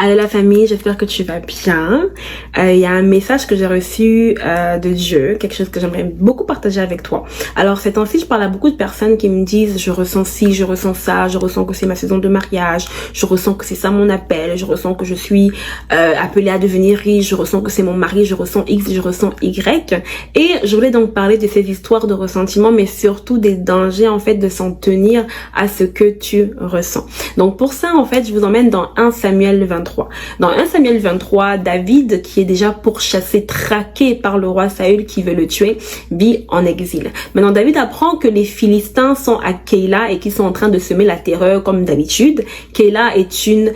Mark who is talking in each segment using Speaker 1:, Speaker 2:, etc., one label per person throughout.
Speaker 1: Allô la famille, j'espère que tu vas bien. Il y a un message que j'ai reçu de Dieu, quelque chose que j'aimerais beaucoup partager avec toi. Alors ces temps-ci, je parle à beaucoup de personnes qui me disent je ressens ci, je ressens ça, je ressens que c'est ma saison de mariage, je ressens que c'est ça mon appel, je ressens que je suis appelée à devenir riche, je ressens que c'est mon mari, je ressens X, je ressens Y. Et je voulais donc parler de ces histoires de ressentiment, mais surtout des dangers en fait de s'en tenir à ce que tu ressens. Donc pour ça en fait, je vous emmène dans 1 Samuel 23. Dans 1 Samuel 23, David, qui est déjà pourchassé, traqué par le roi Saül qui veut le tuer, vit en exil. Maintenant, David apprend que les Philistins sont à Keïla et qu'ils sont en train de semer la terreur comme d'habitude. Keïla est une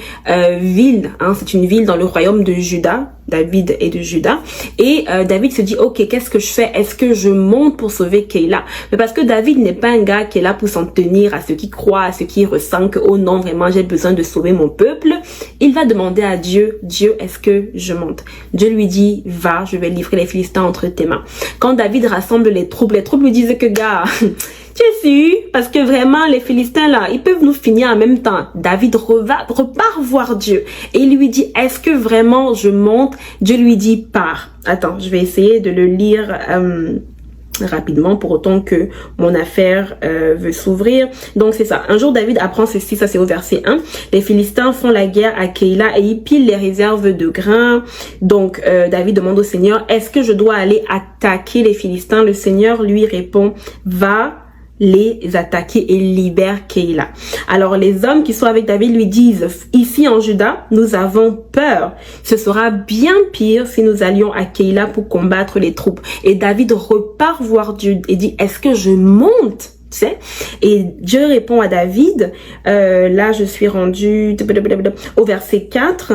Speaker 1: ville, c'est une ville dans le royaume de Juda. David est de Juda. Et David se dit, ok, qu'est-ce que je fais? Est-ce que je monte pour sauver Keïla? Mais parce que David n'est pas un gars qui est là pour s'en tenir à ceux qui croient, à ceux qui ressentent que, oh non, vraiment, j'ai besoin de sauver mon peuple. Il va demander à Dieu, Dieu, est-ce que je monte? Dieu lui dit, va, je vais livrer les Philistins entre tes mains. Quand David rassemble les troupes lui disent que, gars, tu es sûr? Parce que vraiment, les Philistins, là, ils peuvent nous finir en même temps. David repart voir Dieu. Et il lui dit, est-ce que vraiment je monte? Dieu lui dit, pars. Attends, je vais essayer de le lire rapidement pour autant que mon affaire veut s'ouvrir. Donc c'est ça. Un jour, David apprend ceci, ça c'est au verset 1. Les Philistins font la guerre à Keïla et ils pilent les réserves de grains. Donc David demande au Seigneur, est-ce que je dois aller attaquer les Philistins? Le Seigneur lui répond, va les attaquer et libère Keïla. Alors les hommes qui sont avec David lui disent, ici en Juda, nous avons peur. Ce sera bien pire si nous allions à Keïla pour combattre les troupes. Et David repart voir Dieu et dit, est-ce que je monte? Tu sais? Et Dieu répond à David, là je suis rendu au verset 4.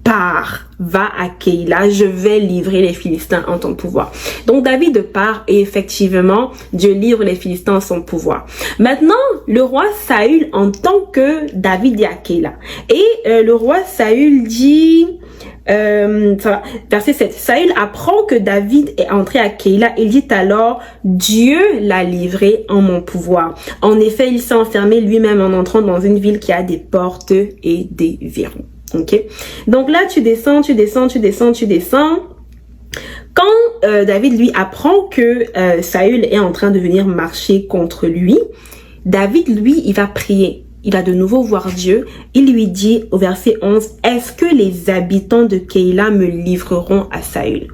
Speaker 1: Pars, va à Keïla, je vais livrer les Philistins en ton pouvoir. Donc David part et effectivement, Dieu livre les Philistins en son pouvoir. Maintenant, le roi Saül entend que David est à Keïla. Et le roi Saül dit, verset 7, Saül apprend que David est entré à Keïla. Il dit alors, Dieu l'a livré en mon pouvoir. En effet, il s'est enfermé lui-même en entrant dans une ville qui a des portes et des verrous. Ok, donc là tu descends. Quand David lui apprend que Saül est en train de venir marcher contre lui, David lui il va prier. Il va de nouveau voir Dieu. Il lui dit au verset 11, est-ce que les habitants de Keïla me livreront à Saül?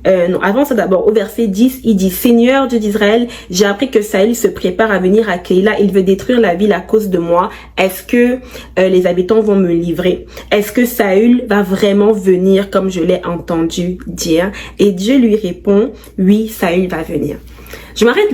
Speaker 1: Non, avant ça d'abord, au verset 10, il dit, Seigneur Dieu d'Israël, j'ai appris que Saül se prépare à venir à Keïla. Il veut détruire la ville à cause de moi. Est-ce que les habitants vont me livrer? Est-ce que Saül va vraiment venir comme je l'ai entendu dire? Et Dieu lui répond, oui, Saül va venir. Je m'arrête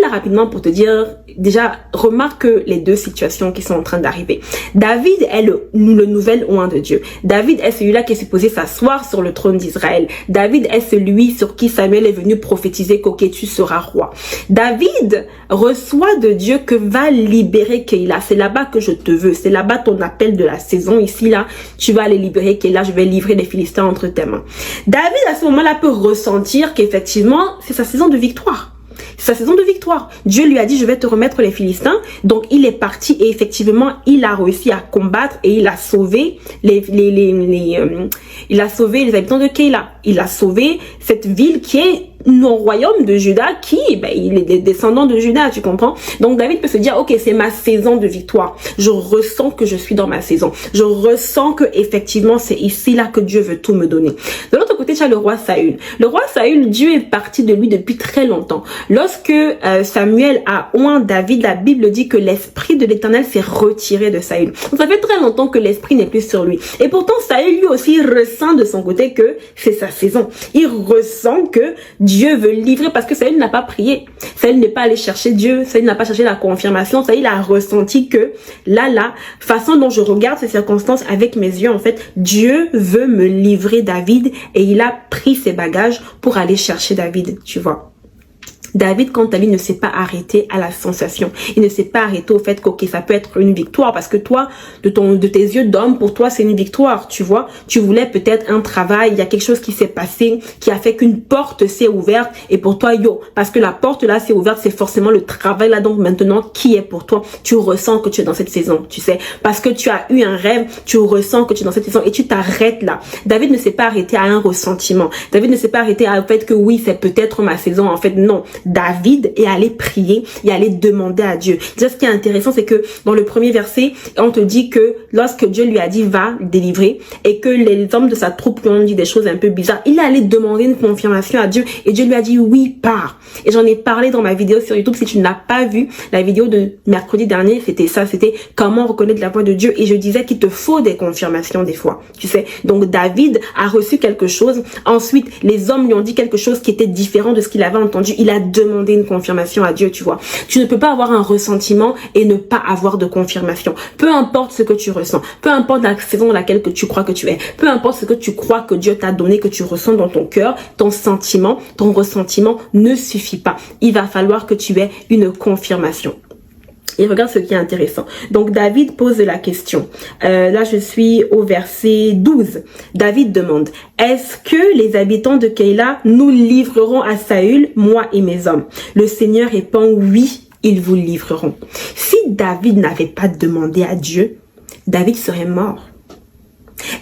Speaker 1: là rapidement pour te dire, déjà, remarque les deux situations qui sont en train d'arriver. David est le nouvel oint de Dieu. David est celui-là qui est supposé s'asseoir sur le trône d'Israël. David est celui sur qui Samuel est venu prophétiser qu'ok, tu seras roi. David reçoit de Dieu que va libérer Keïla. C'est là-bas que je te veux. C'est là-bas ton appel de la saison. Ici, là, tu vas aller libérer Keïla. Je vais livrer les Philistins entre tes mains. David, à ce moment-là, peut ressentir qu'effectivement, c'est sa saison de victoire. Sa saison de victoire. Dieu lui a dit, je vais te remettre les Philistins. Donc, il est parti et effectivement, il a réussi à combattre et il a sauvé il a sauvé les habitants de Keïla. Il a sauvé cette ville qui est non royaume de Juda, il est descendant de Juda, tu comprends? Donc David peut se dire, ok, c'est ma saison de victoire. Je ressens que je suis dans ma saison. Je ressens que effectivement c'est ici là que Dieu veut tout me donner. De l'autre côté, tu as le roi Saül. Le roi Saül, Dieu est parti de lui depuis très longtemps. Lorsque Samuel a oint David, la Bible dit que l'esprit de l'Éternel s'est retiré de Saül. Donc ça fait très longtemps que l'esprit n'est plus sur lui. Et pourtant Saül lui aussi ressent de son côté que c'est sa saison. Il ressent que Dieu veut livrer parce que Saül n'a pas prié. Saül n'est pas allé chercher Dieu. Saül n'a pas cherché la confirmation. Saül a ressenti que là, façon dont je regarde ces circonstances avec mes yeux, en fait, Dieu veut me livrer David et il a pris ses bagages pour aller chercher David, tu vois. David, quant à lui, ne s'est pas arrêté à la sensation. Il ne s'est pas arrêté au fait que, ok, ça peut être une victoire parce que toi, de tes yeux d'homme, pour toi, c'est une victoire, tu vois. Tu voulais peut-être un travail, il y a quelque chose qui s'est passé, qui a fait qu'une porte s'est ouverte et pour toi, parce que la porte là s'est ouverte, c'est forcément le travail là, donc maintenant, qui est pour toi? Tu ressens que tu es dans cette saison, tu sais. Parce que tu as eu un rêve, tu ressens que tu es dans cette saison et tu t'arrêtes là. David ne s'est pas arrêté à un ressentiment. David ne s'est pas arrêté au fait que oui, c'est peut-être ma saison. En fait, non. David est allé prier et allé demander à Dieu. Déjà, ce qui est intéressant, c'est que dans le premier verset, on te dit que lorsque Dieu lui a dit va délivrer et que les hommes de sa troupe lui ont dit des choses un peu bizarres, il est allé demander une confirmation à Dieu et Dieu lui a dit oui, pars. Et j'en ai parlé dans ma vidéo sur YouTube. Si tu ne l'as pas vu, la vidéo de mercredi dernier, c'était ça, c'était comment reconnaître la voix de Dieu. Et je disais qu'il te faut des confirmations des fois, tu sais. Donc David a reçu quelque chose. Ensuite, les hommes lui ont dit quelque chose qui était différent de ce qu'il avait entendu. Il a demandé une confirmation à Dieu, tu vois. Tu ne peux pas avoir un ressentiment et ne pas avoir de confirmation. Peu importe ce que tu ressens, peu importe la saison dans laquelle que tu crois que tu es, peu importe ce que tu crois que Dieu t'a donné, que tu ressens dans ton cœur, ton sentiment, ton ressentiment ne suffit pas. Il va falloir que tu aies une confirmation. Et regarde ce qui est intéressant. Donc David pose la question. Là je suis au verset 12. David demande, est-ce que les habitants de Keïla nous livreront à Saül, moi et mes hommes? Le Seigneur répond, oui, ils vous livreront. Si David n'avait pas demandé à Dieu, David serait mort.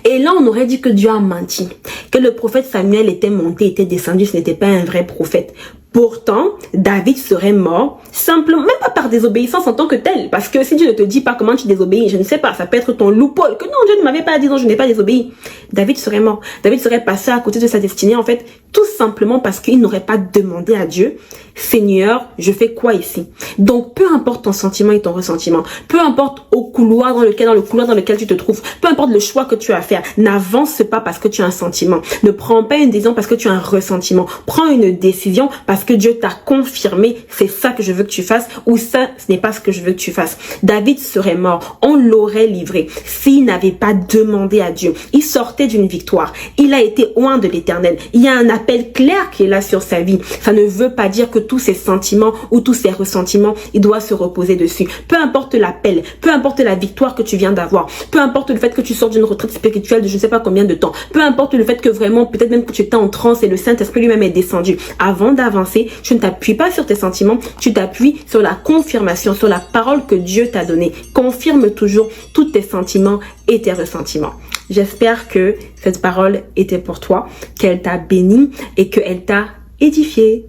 Speaker 1: Et là, on aurait dit que Dieu a menti, que le prophète Samuel était monté, était descendu, ce n'était pas un vrai prophète. Pourtant, David serait mort, simplement, même pas par désobéissance en tant que tel. Parce que si Dieu ne te dit pas comment tu désobéis, je ne sais pas, ça peut être ton loophole, que non, Dieu ne m'avait pas dit, non, je n'ai pas désobéi. David serait mort. David serait passé à côté de sa destinée, en fait, tout simplement parce qu'il n'aurait pas demandé à Dieu, Seigneur, je fais quoi ici? Donc, peu importe ton sentiment et ton ressentiment, peu importe dans le couloir dans lequel tu te trouves, peu importe le choix que tu as à faire, n'avance pas parce que tu as un sentiment. Ne prends pas une décision parce que tu as un ressentiment. Prends une décision parce que Dieu t'a confirmé, c'est ça que je veux que tu fasses, ou ça, ce n'est pas ce que je veux que tu fasses. David serait mort, on l'aurait livré s'il n'avait pas demandé à Dieu. Il sortait d'une victoire, il a été loin de l'Éternel. Il y a un appel clair qui est là sur sa vie. Ça ne veut pas dire que tous ses sentiments ou tous ses ressentiments, il doit se reposer dessus. Peu importe l'appel, peu importe la victoire que tu viens d'avoir, peu importe le fait que tu sors d'une retraite spirituelle de je ne sais pas combien de temps, peu importe le fait que vraiment, peut-être même que tu étais en transe et le Saint-Esprit lui-même est descendu. Avant d'avancer, tu ne t'appuies pas sur tes sentiments, tu t'appuies sur la confirmation, sur la parole que Dieu t'a donnée. Confirme toujours tous tes sentiments et tes ressentiments. J'espère que cette parole était pour toi, qu'elle t'a béni et qu'elle t'a édifié.